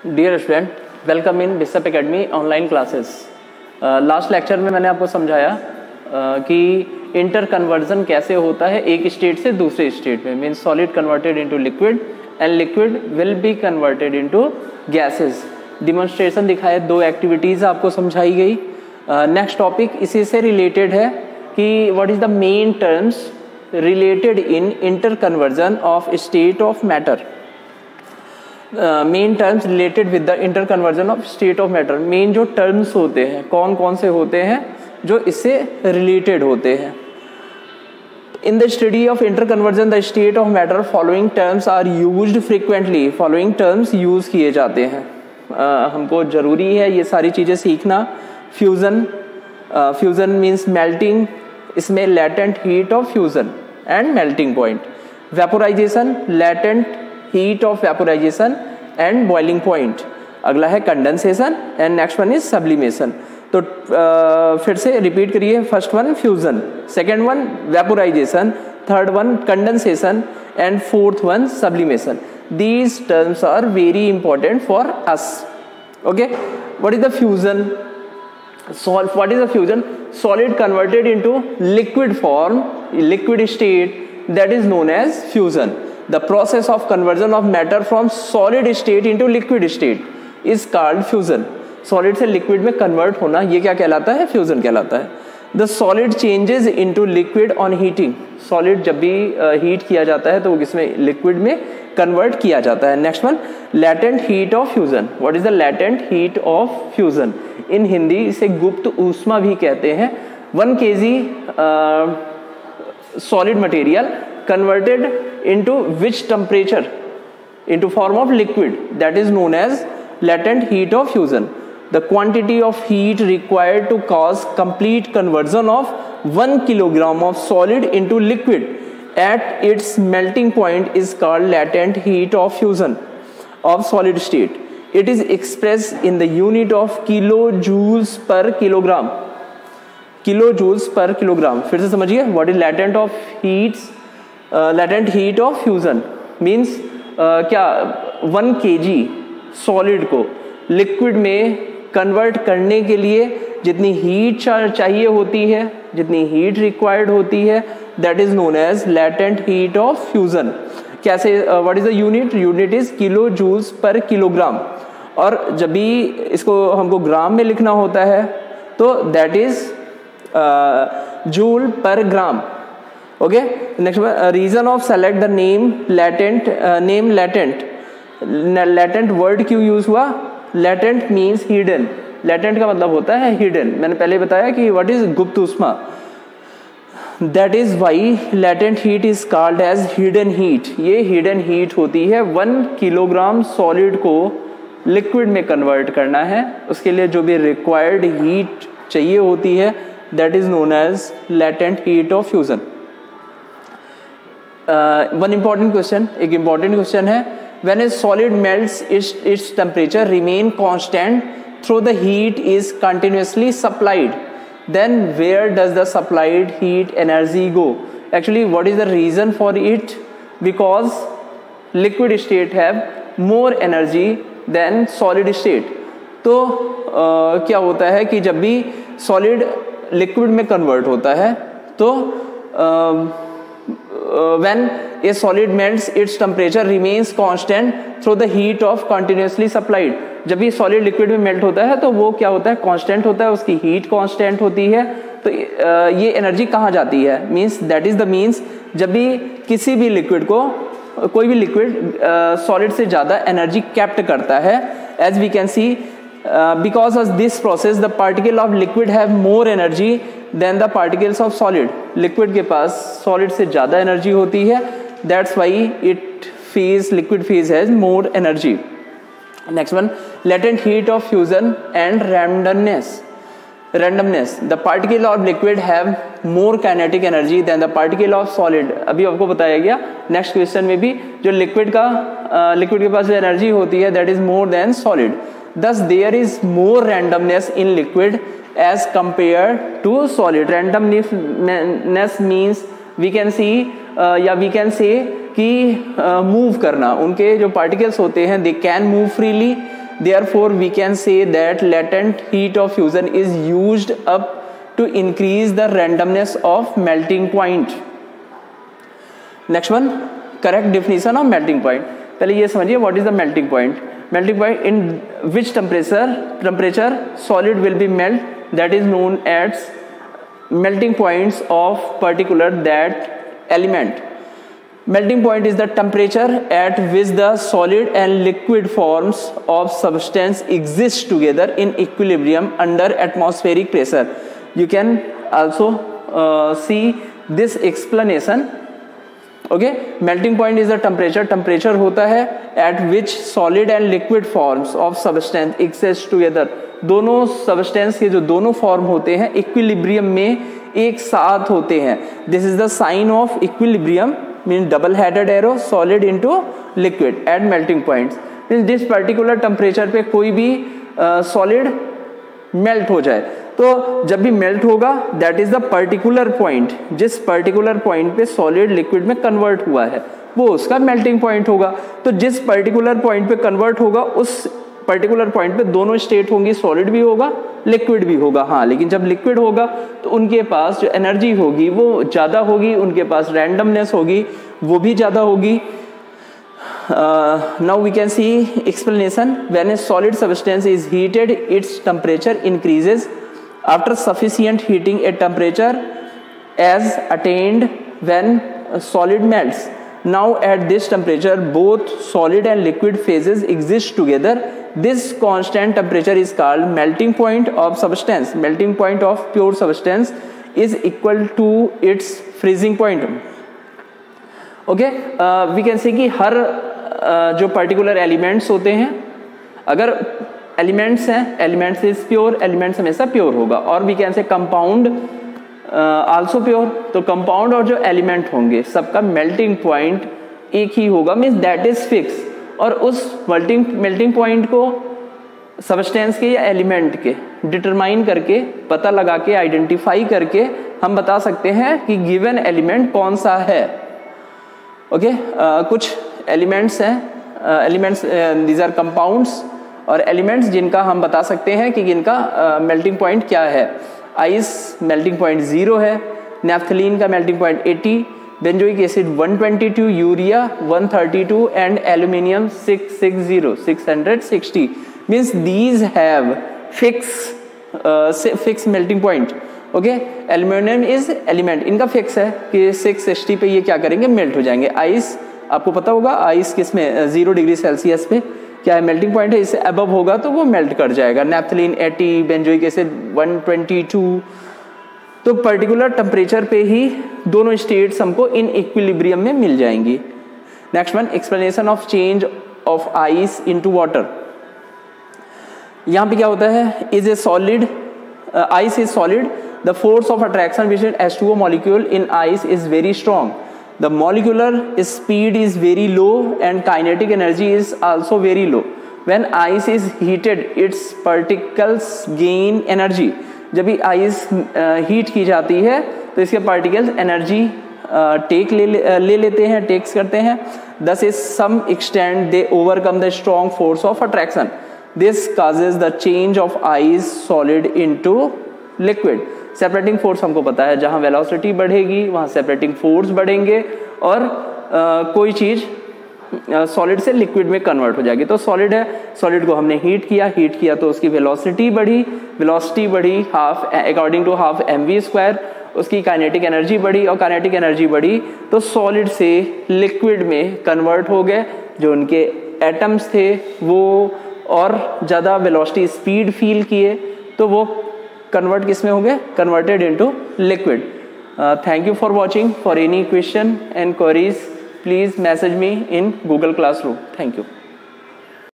Dear student, welcome in Bishop Academy online classes. Last lecture में मैंने आपको समझाया कि इंटर कन्वर्जन कैसे होता है एक स्टेट से दूसरे स्टेट में। Means solid converted into liquid and liquid will be converted into gases. Demonstration दिखाए, 2 एक्टिविटीज़ आपको समझाई गई। नेक्स्ट टॉपिक इसी से रिलेटेड है कि what is the main terms related in inter conversion of state of matter. Main terms related with the inter conversion of state of matter. Main जो terms होते हैं कौन कौन से होते हैं जो इससे रिलेटेड होते हैं। In the study of inter conversion the state of matter following terms are used frequently. Following terms use किए जाते हैं। हमको जरूरी है ये सारी चीज़ें सीखना। फ्यूजन, फ्यूजन मीन्स मेल्टिंग, इसमें latent heat of fusion and melting point. Vaporisation, latent heat of vaporisation and boiling point. अगला है condensation and next one is sublimation. तो फिर से रिपीट करिए। First one fusion, second one vaporisation, third one condensation and fourth one sublimation. These terms are very important for us. Okay, what is the fusion? What is the fusion? Solid converted into liquid form, liquid state, that is known as fusion. The process of conversion of matter from solid state into liquid state is called fusion. Solid से liquid में convert होना, ये क्या कहलाता है? Fusion कहलाता है। The solid changes into liquid on heating. Solid जब भी heat किया जाता है तो वो किसमें? Liquid में convert किया जाता है। Next one, latent heat of fusion. What is the latent heat of fusion? In Hindi इसे गुप्त ऊष्मा भी कहते हैं। 1 kg solid material converted into which temperature? Into form of liquid. That is known as latent heat of fusion. The quantity of heat required to cause complete conversion of 1 kilogram of solid into liquid at its melting point is called latent heat of fusion of solid state. It is expressed in the unit of kilojoules per kilogram. Kilojoules per kilogram. फिर से समझिए, what is latent of heats? Latent heat of fusion means क्या 1 kg solid को liquid में convert करने के लिए जितनी हीट चाहिए होती है, जितनी हीट रिक्वायर्ड होती है, that is known as latent heat of fusion. कैसे? What is the unit? Unit is kilo joules per kilogram. और जब भी इसको हमको ग्राम में लिखना होता है तो that is joule per gram. Okay, next reason of select the name latent. Name latent, latent word क्यों यूज हुआ? Latent means hidden. लेटेंट का मतलब होता है हिडन। मैंने पहले बताया कि व्हाट इज गुप्त ऊष्मा। That is why latent heat is called as hidden heat. ये हिडन हीट होती है। 1 किलोग्राम सॉलिड को लिक्विड में कन्वर्ट करना है, उसके लिए जो भी रिक्वायर्ड हीट चाहिए होती है that is known as latent heat of fusion. One important question, एक इंपॉर्टेंट क्वेश्चन है, when a solid melts its temperature remain constant through the heat is continuously supplied, then where does the supplied heat energy go? Actually, what is the reason for it? Because liquid state have more energy than solid state. तो क्या होता है कि जब भी solid liquid में convert होता है तो when a solid melts its temperature remains constant through the heat of continuously supplied. जब भी solid liquid में melt होता है तो वो क्या होता है? constant होता है, उसकी heat constant होती है। तो ये energy कहाँ जाती है? Means that is the means जब भी किसी भी liquid को, कोई भी liquid solid से ज़्यादा energy kept करता है, as we can see because of this process the particle of liquid have more energy than the particles of solid. liquid के पास solid से ज़्यादा energy होती है, that's why liquid phase has more energy. Next one, latent heat of fusion and randomness. The particle of liquid have more kinetic energy than the particle of solid. अभी आपको बताया गया next question में भी, जो liquid के पास जो energy होती है that is more than solid. Thus there is more randomness in liquid as compared to solid. Randomness means we can see या we can say कि मूव करना, उनके जो पार्टिकल्स होते हैं they can move freely Therefore, we can say that latent heat of fusion is used up to increase the randomness of melting point. Next one, correct definition of melting point. पहले ये समझिए what is the melting point. Melting point, in which temperature solid will be melt, that is known as melting points of particular that element. Melting point is the temperature at which the solid and liquid forms of substance exist together in equilibrium under atmospheric pressure. You can also see this explanation. Okay, melting point is the temperature होता है at which solid and liquid forms of substance exist together. दोनों substance के जो दोनों form होते हैं equilibrium में एक साथ होते हैं. This is the sign of equilibrium, means double headed arrow, solid into liquid at melting points. Means this particular temperature पे कोई भी solid melt हो जाए, तो जब भी मेल्ट होगा that is the particular point, जिस पर्टिकुलर पॉइंट पे सॉलिड लिक्विड में कन्वर्ट हुआ है वो उसका मेल्टिंग पॉइंट होगा. तो जिस पर्टिकुलर पॉइंट पे कन्वर्ट होगा उस पर्टिकुलर पॉइंट पे दोनों स्टेट होंगी, सॉलिड भी होगा लिक्विड भी होगा. हाँ, लेकिन जब लिक्विड होगा तो उनके पास जो एनर्जी होगी वो ज़्यादा होगी, उनके पास रैंडमनेस होगी वो भी ज़्यादा होगी. Now we can see explanation. When a solid substance is heated, its temperature increases. After sufficient heating, a temperature is attained when solid melts. Now at this temperature, both solid and liquid phases exist together. This constant temperature is called melting point of substance. Melting point of pure substance is equal to its freezing point. Okay, we can say कि हर जो particular elements होते हैं, अगर elements हैं, elements is pure, elements हमेशा pure होगा. और we can say compound also pure. तो कंपाउंड और जो एलिमेंट होंगे सबका मेल्टिंग पॉइंट एक ही होगा, मीन्स दैट इज फिक्स. और उस मेल्टिंग पॉइंट को सबस्टेंस के या एलिमेंट के डिटरमाइन करके, पता लगा के, आइडेंटिफाई करके हम बता सकते हैं कि गिवन एलिमेंट कौन सा है. ओके, कुछ एलिमेंट्स हैं, एलिमेंट्स दीज आर कंपाउंड्स और एलिमेंट्स जिनका हम बता सकते हैं कि इनका मेल्टिंग पॉइंट क्या है. आइस मेल्टिंग पॉइंट 0 है, नेफ्थलीन का melting point 80, benzoic acid 122, urea 132 and aluminium 660 means these have fix melting point. Okay, aluminium is element, इनका फिक्स है कि 660 पे ये क्या करेंगे, मेल्ट हो जाएंगे. आइस आपको पता होगा, आइस किस में 0 डिग्री सेल्सियस पे क्या है मेल्टिंग पॉइंट है, इससे अबव होगा तो वो मेल्ट कर जाएगा. Naphthalene 80, benzoic acid 122. तो पर्टिकुलर टेम्परेचर पे ही दोनों स्टेट्स हमको इन इक्विलिब्रियम में मिल जाएंगी. Next one, explanation of change of ice into water. यहाँ पे क्या होता है, is a solid, ice is solid, the force of attraction between H2O molecule in ice is very strong. The molecular speed is very low and kinetic energy is also very low. When ice is heated, its particles gain energy. जब भी ice heat की जाती है तो इसके particles energy take ले लेते हैं, टेक्स करते हैं. Thus is some extent they overcome the strong force of attraction. This causes the change of ice solid into liquid. Separating force हमको पता है, जहाँ वेलोसिटी बढ़ेगी वहाँ सेपरेटिंग फोर्स बढ़ेंगे और कोई चीज़ सॉलिड से लिक्विड में कन्वर्ट हो जाएगी. तो सॉलिड है, सॉलिड को हमने हीट किया तो उसकी वेलोसिटी बढ़ी half according to half mv². उसकी काइनेटिक एनर्जी बढ़ी और काइनेटिक एनर्जी बढ़ी तो सॉलिड से लिक्विड में कन्वर्ट हो गए. जो उनके एटम्स थे वो और ज़्यादा वेलोसिटी स्पीड फील किए तो वो कन्वर्ट किस में हो गए, converted into liquid. Thank you for watching. For any question and queries please message me in Google Classroom. Thank you.